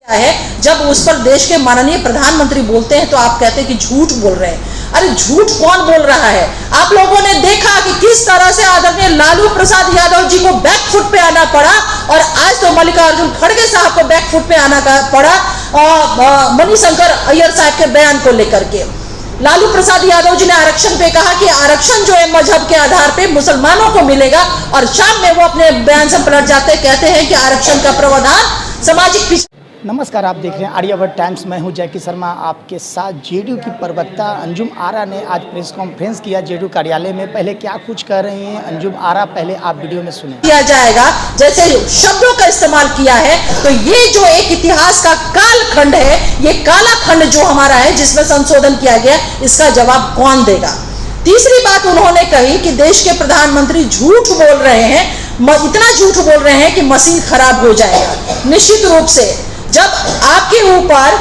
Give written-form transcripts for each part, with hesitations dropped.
है। जब उस पर देश के माननीय प्रधानमंत्री बोलते हैं तो आप कहते हैं कि झूठ बोल रहे हैं। अरे झूठ कौन बोल रहा है? आप लोगों ने देखा कि किस तरह से आदरणीय लालू प्रसाद यादव जी को बैकफुट पे आना पड़ा, और आज तो मल्लिकार्जुन खड़गे साहब को बैकफुट पे आना पड़ा मणिशंकर अय्यर साहब के बयान को लेकर के। लालू प्रसाद यादव जी ने आरक्षण पे कहा कि आरक्षण जो है मजहब के आधार पे मुसलमानों को मिलेगा, और शाम में वो अपने बयान से पलट जाते कहते हैं कि आरक्षण का प्रावधान सामाजिक। नमस्कार, आप देख रहे हैं आर्यावर्त टाइम्स। मैं हूं जैकी शर्मा आपके साथ। जेडीयू की प्रवक्ता अंजुम आरा ने आज प्रेस कॉन्फ्रेंस किया जेडीयू कार्यालय में। पहले क्या कुछ कह रही हैं अंजुम आरा, पहले आप वीडियो में सुने। किया जाएगा जैसे शब्दों का इस्तेमाल किया है, तो ये जो एक इतिहास का कालखंड है, ये काला खंड जो हमारा है जिसमें संशोधन किया गया, इसका जवाब कौन देगा? तीसरी बात उन्होंने कही कि देश के प्रधानमंत्री झूठ बोल रहे हैं, इतना झूठ बोल रहे हैं कि मशीन खराब हो जाएगा। निश्चित रूप से जब आपके ऊपर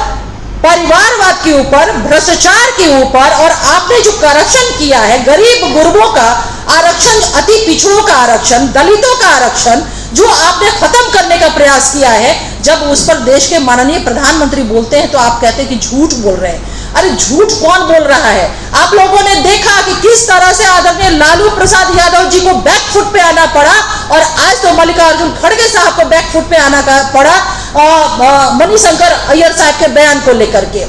परिवारवाद के ऊपर, भ्रष्टाचार के ऊपर, और आपने जो आरक्षण किया है, गरीब गुरबों का आरक्षण, अति पिछड़ों का आरक्षण, दलितों का आरक्षण जो आपने खत्म करने का प्रयास किया है, जब उस पर देश के माननीय प्रधानमंत्री बोलते हैं तो आप कहते हैं कि झूठ बोल रहे हैं। अरे झूठ कौन बोल रहा है? आप लोगों ने देखा कि किस तरह से आदरणीय लालू प्रसाद यादव जी को बैकफुट पे आना पड़ा, और आज तो मल्लिकार्जुन खड़गे साहब को बैकफुट पे आना पड़ा मणिशंकर अय्यर साहब के बयान को लेकर के।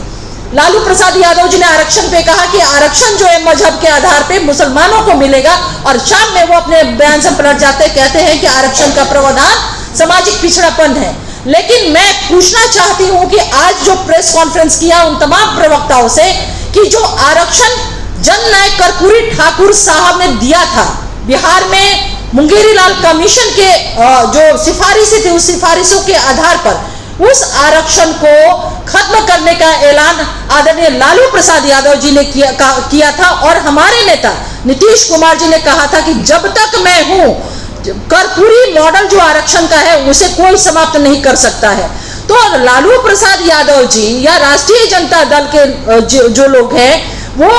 लालू प्रसाद यादव जी ने आरक्षण पे कहा कि आरक्षण जो है मजहब के आधार पे मुसलमानों को मिलेगा, और शाम में वो अपने बयान से पलट जाते कहते हैं कि आरक्षण का प्रावधान सामाजिक पिछड़ापन है। लेकिन मैं पूछना चाहती हूं कि आज जो प्रेस कॉन्फ्रेंस किया उन तमाम प्रवक्ताओं से कि जो आरक्षण जननायक कर्पूरी ठाकुर साहब ने दिया था बिहार में मुंगेरी लाल कमीशन के जो सिफारिशें थी, उस सिफारिशों के आधार पर उस आरक्षण को खत्म करने का ऐलान आदरणीय लालू प्रसाद यादव जी ने किया था, और हमारे नेता नीतीश कुमार जी ने कहा था कि जब तक मैं हूं, कर्पूरी मॉडल जो आरक्षण का है उसे कोई समाप्त नहीं कर सकता है। तो लालू प्रसाद यादव जी या राष्ट्रीय जनता दल के जो लोग हैं, वो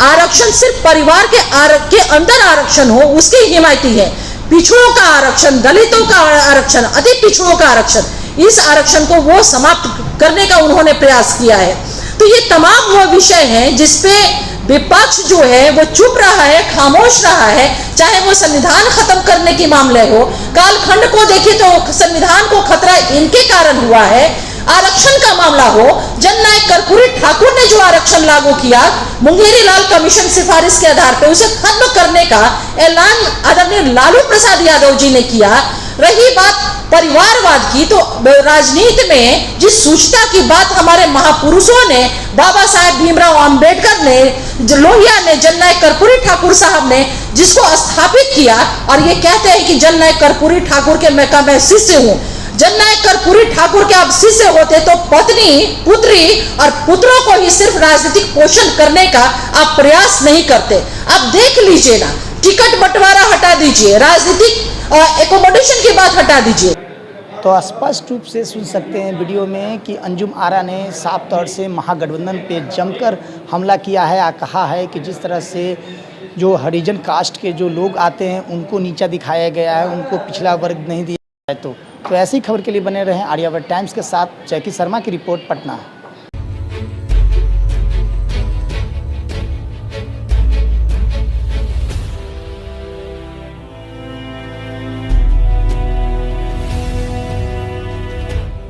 आरक्षण सिर्फ परिवार के अंदर आरक्षण हो उसकी हिमायती है। पिछड़ों का आरक्षण, दलितों का आरक्षण, अति पिछड़ों का आरक्षण, इस आरक्षण को वो समाप्त करने का उन्होंने प्रयास किया है। तो ये तमाम वो विषय हैं जिसपे विपक्ष जो है वो चुप रहा है, खामोश रहा है। चाहे वो संविधान खत्म करने के मामले हो, कालखंड को देखे तो संविधान को खतरा इनके कारण हुआ है, आरक्षण का मामला हो, जननायक कर्पूरी ठाकुर ने जो आरक्षण लागू किया मुंगेरी लाल कमीशन सिफारिश के आधार पर, उसे खत्म करने का ऐलान आदरणीय लालू प्रसाद यादव जी ने किया। रही बात परिवारवाद की, तो राजनीति में जिस सूचना की बात हमारे महापुरुषों ने, बाबा साहेब भीमराव अंबेडकर ने, लोहिया ने, जननायक कर्पूरी ठाकुर साहब ने जिसको स्थापित किया, और ये कहते हैं कि जननायक कर्पूरी ठाकुर के मैं शिष्य हूं। जननायक कर्पूरी ठाकुर के आप शिष्य होते तो पत्नी, पुत्री और पुत्रों को ही सिर्फ राजनीतिक पोषण करने का आप प्रयास नहीं करते। आप देख लीजिए ना, टिकट बंटवारा हटा दीजिए, राजनीतिक एकोमोडेशन की बात हटा दीजिए। तो स्पष्ट रूप से सुन सकते हैं वीडियो में कि अंजुम आरा ने साफ तौर से महागठबंधन पे जमकर हमला किया है। कहा है कि जिस तरह से जो हरिजन कास्ट के जो लोग आते हैं उनको नीचा दिखाया गया है, उनको पिछड़ा वर्ग नहीं दिया है। तो ऐसी खबर के लिए बने रहें आर्यावर्त टाइम्स के साथ। जैकी शर्मा की रिपोर्ट, पटना।